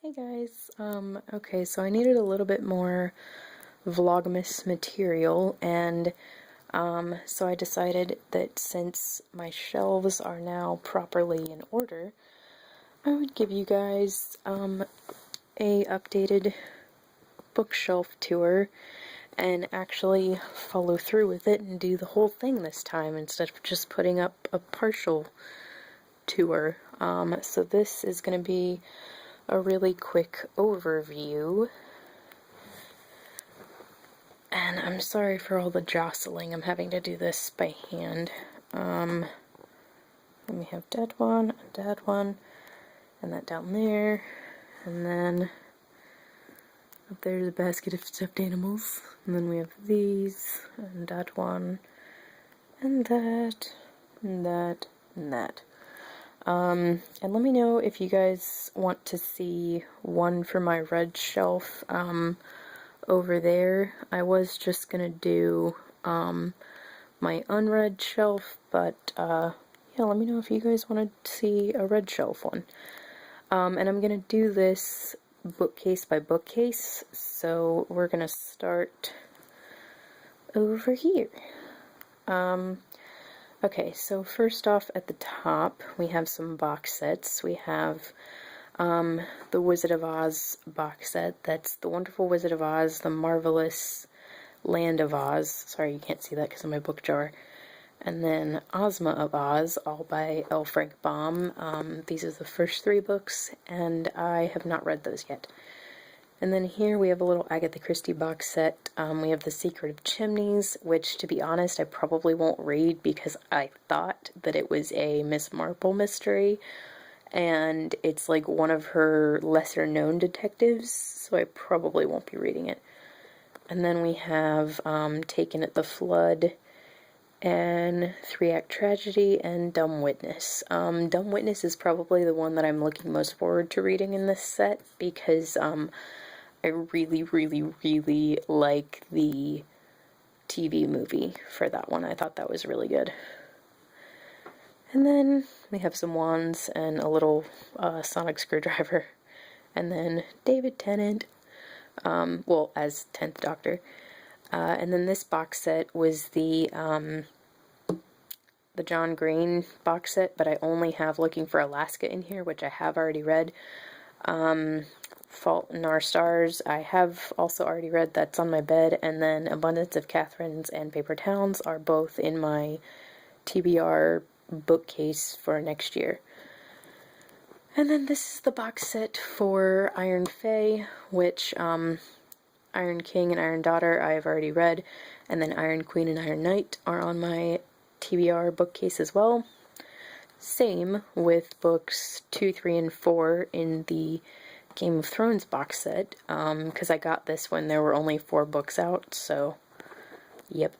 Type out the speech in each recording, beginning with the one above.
Hey guys, okay, so I needed a little bit more Vlogmas material, and so I decided that since my shelves are now properly in order, I would give you guys a updated bookshelf tour and actually follow through with it and do the whole thing this time instead of just putting up a partial tour. So this is going to be a really quick overview, and I'm sorry for all the jostling. I'm having to do this by hand. Let me have dead one, and that down there, and then up there's a basket of stuffed animals, and then we have these, and that one, and that, and that, and that. And let me know if you guys want to see one for my red shelf, over there. I was just gonna do, my unread shelf, but, yeah, let me know if you guys want to see a red shelf one. And I'm gonna do this bookcase by bookcase, so we're gonna start over here. Okay, so first off at the top, we have some box sets. We have the Wizard of Oz box set. That's The Wonderful Wizard of Oz, The Marvelous Land of Oz. Sorry, you can't see that because of my book jar. And then Ozma of Oz, all by L. Frank Baum. These are the first 3 books, and I have not read those yet. And then here we have a little Agatha Christie box set. We have The Secret of Chimneys, which, to be honest, I probably won't read because I thought that it was a Miss Marple mystery, and it's like one of her lesser-known detectives, so I probably won't be reading it. And then we have Taken at the Flood, and 3-Act Tragedy, and Dumb Witness. Dumb Witness is probably the one that I'm looking most forward to reading in this set, because I really, really, really like the TV movie for that one. I thought that was really good. And then we have some wands and a little sonic screwdriver. And then David Tennant, well, as 10th Doctor. And then this box set was the John Green box set, but I only have Looking for Alaska in here, which I have already read. Fault in Our Stars, I have also already read. That's on my bed. And then Abundance of Catherines and Paper Towns are both in my TBR bookcase for next year. And then this is the box set for Iron Fae, which Iron King and Iron Daughter I have already read, and then Iron Queen and Iron Knight are on my TBR bookcase as well. Same with books 2, 3, and 4 in the Game of Thrones box set, because I got this when there were only 4 books out, so yep.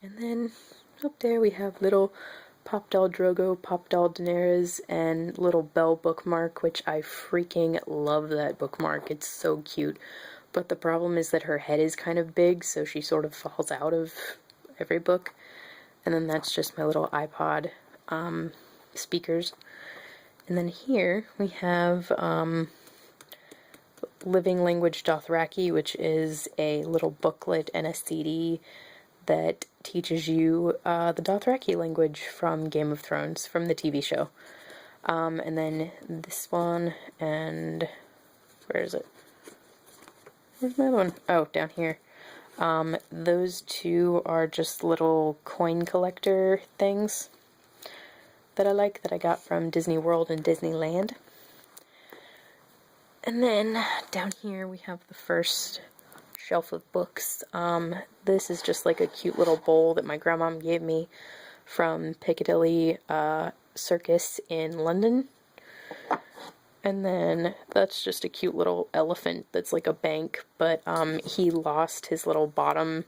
And then up there we have little Pop Doll Drogo, Pop Doll Daenerys, and little Belle bookmark, which I freaking love that bookmark. It's so cute. But the problem is that her head is kind of big, so she sort of falls out of every book. And then that's just my little iPod speakers. And then here we have Living Language Dothraki, which is a little booklet and a CD that teaches you the Dothraki language from Game of Thrones, from the TV show. And then this one, and where is it? Where's my other one? Oh, down here. Those 2 are just little coin collector things that I like, that I got from Disney World and Disneyland. And then down here we have the first shelf of books. This is just like a cute little bowl that my grandmom gave me from Piccadilly Circus in London. And then that's just a cute little elephant that's like a bank, but he lost his little bottom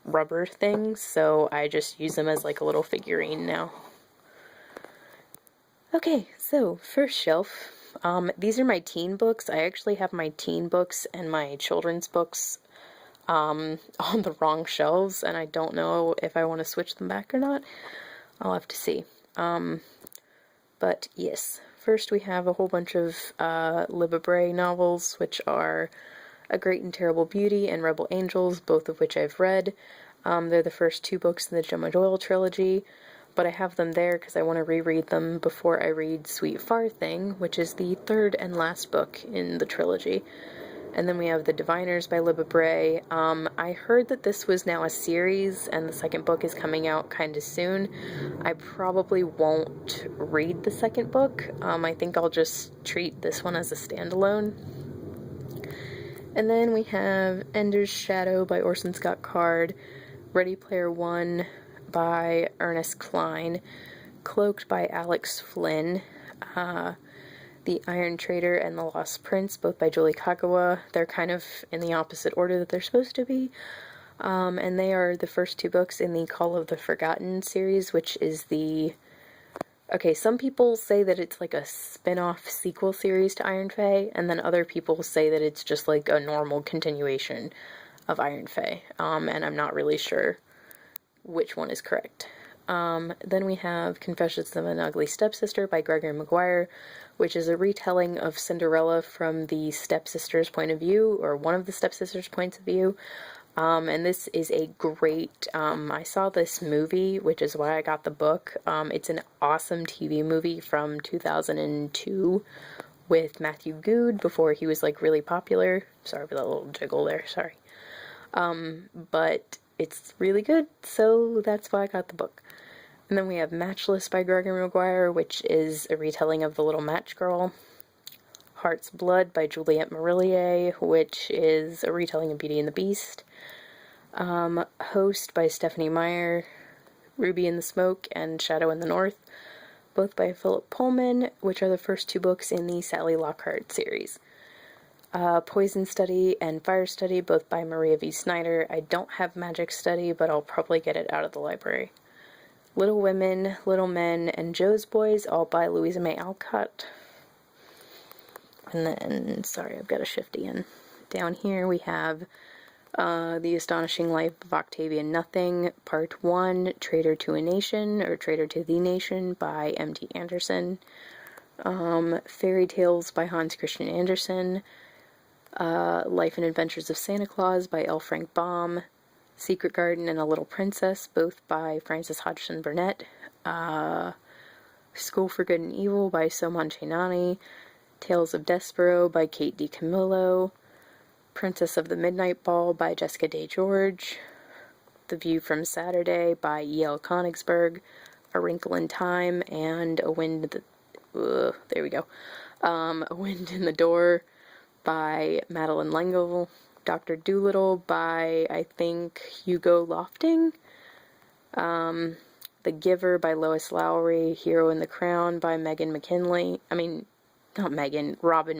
rubber things, so I just use them as like a little figurine now. Okay, so first shelf. These are my teen books. I actually have my teen books and my children's books on the wrong shelves, and I don't know if I want to switch them back or not. I'll have to see. But yes, first we have a whole bunch of Libba Bray novels, which are A Great and Terrible Beauty and Rebel Angels, both of which I've read. They're the first 2 books in the Gemma Doyle trilogy, but I have them there because I want to reread them before I read Sweet Far Thing, which is the 3rd and last book in the trilogy. And then we have The Diviners by Libba Bray. I heard that this was now a series, and the 2nd book is coming out kind of soon. I probably won't read the 2nd book. I think I'll just treat this one as a standalone. And then we have Ender's Shadow by Orson Scott Card, Ready Player One by Ernest Cline, Cloaked by Alex Flynn, The Iron Trader and the Lost Prince, both by Julie Kagawa. They're kind of in the opposite order that they're supposed to be. And they are the first 2 books in the Call of the Forgotten series, which is the... Okay, some people say that it's like a spin-off sequel series to Iron Fey, and then other people say that it's just like a normal continuation of Iron Fey. And I'm not really sure which one is correct. Then we have Confessions of an Ugly Stepsister by Gregory Maguire, which is a retelling of Cinderella from the stepsister's point of view, or one of the stepsister's points of view. And this is a great, I saw this movie, which is why I got the book. It's an awesome TV movie from 2002 with Matthew Goode before he was like really popular. Sorry for that little jiggle there, sorry. But it's really good, so that's why I got the book. And then we have Matchless by Gregory Maguire, which is a retelling of The Little Match Girl. Heart's Blood by Juliette Marillier, which is a retelling of Beauty and the Beast. Host by Stephanie Meyer, Ruby in the Smoke and Shadow in the North, both by Philip Pullman, which are the first 2 books in the Sally Lockhart series. Poison Study and Fire Study, both by Maria V. Snyder. I don't have Magic Study, but I'll probably get it out of the library. Little Women, Little Men, and Joe's Boys, all by Louisa May Alcott. And then, sorry, I've got to shift again. Down here we have The Astonishing Life of Octavian Nothing, Part 1, Traitor to a Nation, or Traitor to the Nation, by M.T. Anderson. Fairy Tales by Hans Christian Andersen. Life and Adventures of Santa Claus by L. Frank Baum. Secret Garden and A Little Princess, both by Frances Hodgson Burnett. School for Good and Evil by Soman Chainani. Tales of Despero by Kate DiCamillo. Princess of the Midnight Ball by Jessica Day George. The View from Saturday by E.L. Konigsberg. A Wrinkle in Time and A Wind A Wind in the Door by Madeline L'Engle. Dr. Dolittle by, I think, Hugo Lofting. The Giver by Lois Lowry. Hero in the Crown by Robin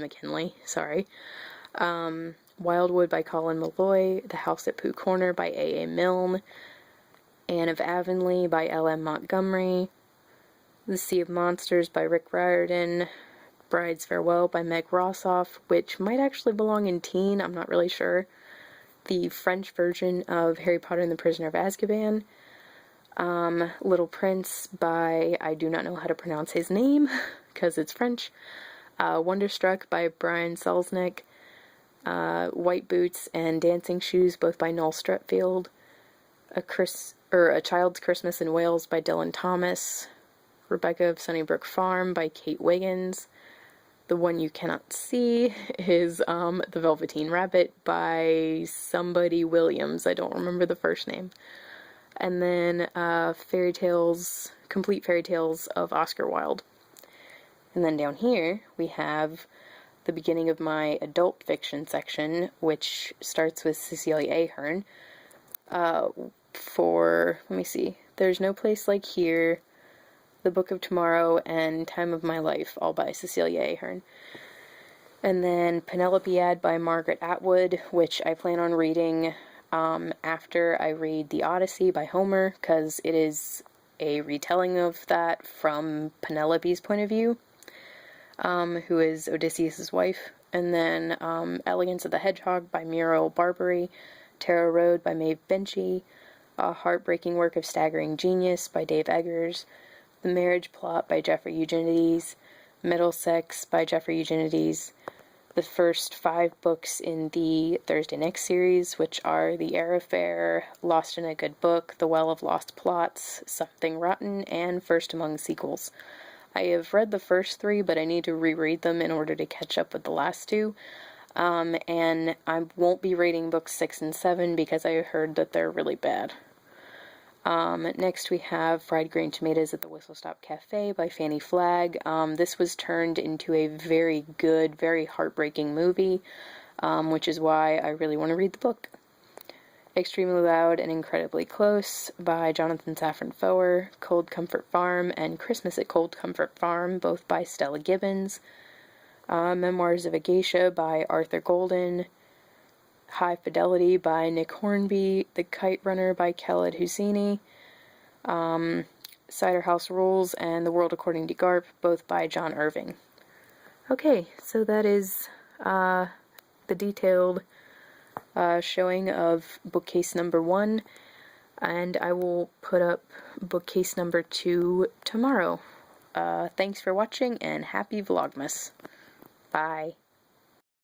McKinley, sorry. Wildwood by Colin Malloy. The House at Pooh Corner by A.A. Milne. Anne of Avonlea by L.M. Montgomery. The Sea of Monsters by Rick Riordan. Bride's Farewell by Meg Rossoff, which might actually belong in teen, I'm not really sure. The French version of Harry Potter and the Prisoner of Azkaban. Little Prince by, I do not know how to pronounce his name, because it's French. Wonderstruck by Brian Selznick. White Boots and Dancing Shoes, both by Noel Strutfield. A Child's Christmas in Wales by Dylan Thomas. Rebecca of Sunnybrook Farm by Kate Wiggins. The one you cannot see is The Velveteen Rabbit by somebody Williams. I don't remember the first name. And then Complete Fairy Tales of Oscar Wilde. And then down here we have the beginning of my adult fiction section, which starts with Cecilia Ahern. Let me see, There's No Place Like Here, The Book of Tomorrow, and Time of My Life, all by Cecilia Ahern. And then Penelopiad by Margaret Atwood, which I plan on reading after I read The Odyssey by Homer, because it is a retelling of that from Penelope's point of view, who is Odysseus' wife. And then Elegance of the Hedgehog by Muriel Barbary, Tarot Road by Maeve Binchy, A Heartbreaking Work of Staggering Genius by Dave Eggers, The Marriage Plot by Jeffrey Eugenides, Middlesex by Jeffrey Eugenides, the first 5 books in the Thursday Next series, which are The Air Affair, Lost in a Good Book, The Well of Lost Plots, Something Rotten, and First Among Sequels. I have read the first 3, but I need to reread them in order to catch up with the last 2. And I won't be reading books 6 and 7 because I heard that they're really bad. Next we have Fried Green Tomatoes at the Whistle Stop Cafe by Fanny Flagg. This was turned into a very good, very heartbreaking movie, which is why I really want to read the book. Extremely Loud and Incredibly Close by Jonathan Safran Foer, Cold Comfort Farm, and Christmas at Cold Comfort Farm, both by Stella Gibbons. Memoirs of a Geisha by Arthur Golden, High Fidelity by Nick Hornby, The Kite Runner by Khaled Hosseini, Cider House Rules, and The World According to Garp, both by John Irving. Okay, so that is the detailed showing of bookcase number 1, and I will put up bookcase number 2 tomorrow. Thanks for watching, and happy Vlogmas. Bye.